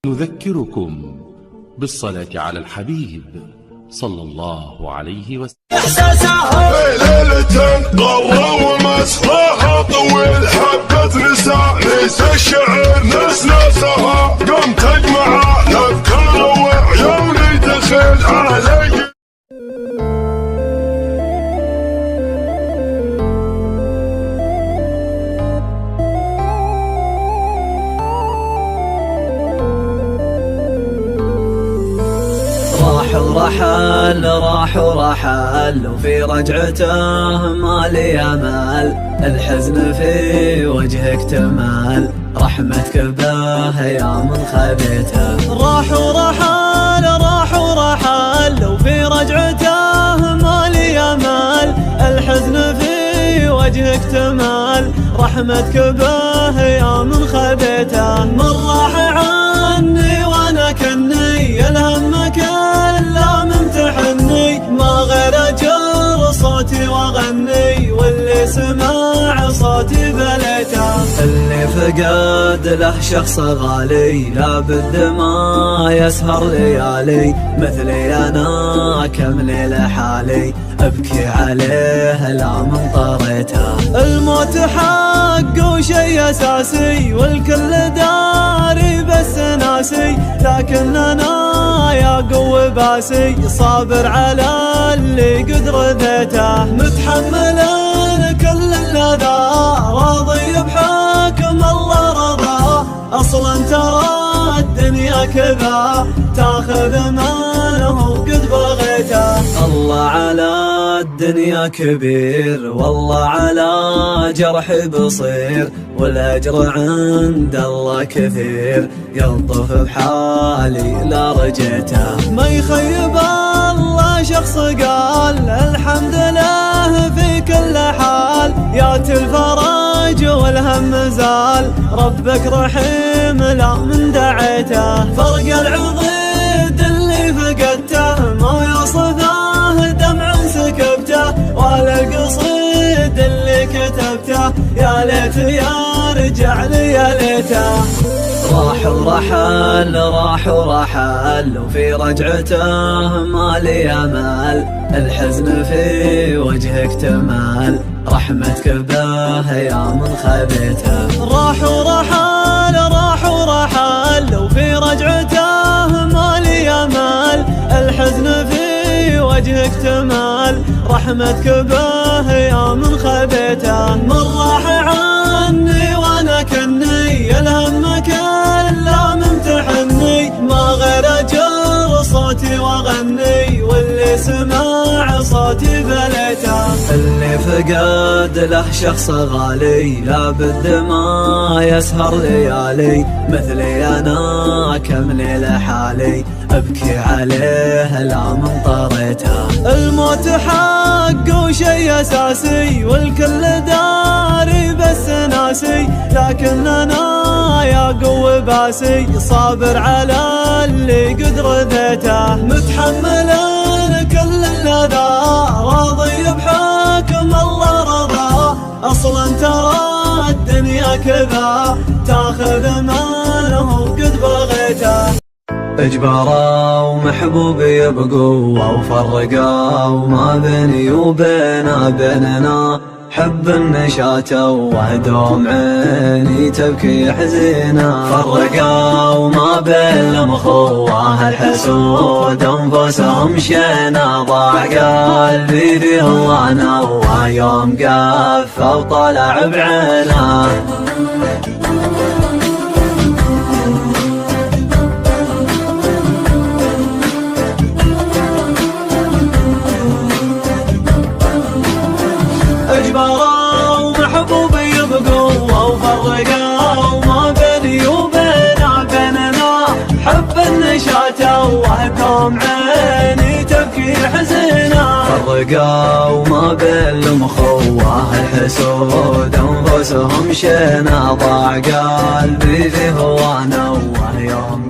نذكركم بالصلاة على الحبيب صلى الله عليه وسلم. إحساسها ليلة قروا ومسرحها طويل حبة نساء نيس الشعر نسناسها قم تجمع الأفكار وعيوني تخيل عليك. راح ورحل وفي رجعته ما لي امل، الحزن في وجهك تمال، رحمتك به يا من خذيته. راح ورحل وفي رجعته ما لي امل، الحزن في وجهك تمال، رحمتك به يا من خذيته. من راح عني وانا كني الهم كله ممتحني، ما غير اجر صوتي واغني، واللي سمع صوتي بليته. اللي فقد له شخص غالي لابد ما يسهر ليالي، مثلي انا كم ليله حالي ابكي عليه لا من طريته. الموت حق وشي اساسي والكل داري بس ناسي، لكن انا يا قوي باسي صابر على اللي قد رذيته. متحمل كل الأذى راضي بحكم الله رضاه، اصلا ترى الدنيا كذا تاخذ ماله قد بغيته. الله على الدنيا كبير والله على جرحي بصير، والاجر عند الله كثير يلطف بحالي لا رجيته. ما يخيب الله شخص قال الحمد لله في كل حال، يات الفرج والهم زال، ربك رحيم لا من دعيته. فرق العضيد اللي فقدته ما يوصفه دمع سكبته، ولا القصيد اللي كتبته يا ليت يا رجع لي يا ليته. راح ورحل وفي رجعته ما لي امل، الحزن في وجهك تمال، رحمتك به يا من خذيته. راح ورحل وفي رجعته ما لي امل، الحزن في وجهك تمال، رحمتك به يا من خذيته. من راح عني وانا كني الهم كله ممتحني، ما غير اجر صوتي واغني، واللي سمع صوتي بليته. اللي فقد له شخص غالي لابد ما يسهر ليالي، مثلي انا كم ليله حالي ابكي عليه لا من طريته. الموت حق وشي اساسي والكل داري بس ناسي، لكن انا يا قوي باسي صابر على اللي قد رذيته. متحمل كل الأذى راضي بحكم الله رضاه، اصلا ترى الدنيا كذا تاخذ ماله قد بغيته. اجباره ومحبوبي بقوة وفرقوا ما بيني بيننا، حب النشاة وهدوم عيني تبكي حزينة. فرقوا ما بين المخوة الحسود انفسهم شينا، ضاع قلبي في هوانا ويوم قف وطلع بعينه. اجباره ومحبوبي بقوة وفرقوا ما بيني بيننا، حب النشاة وهدوم عيني تبكي حزينة. فرقوا ما بين المخوة الحسود انفسهم شينا، ضاع قلبي في هوانا ويوم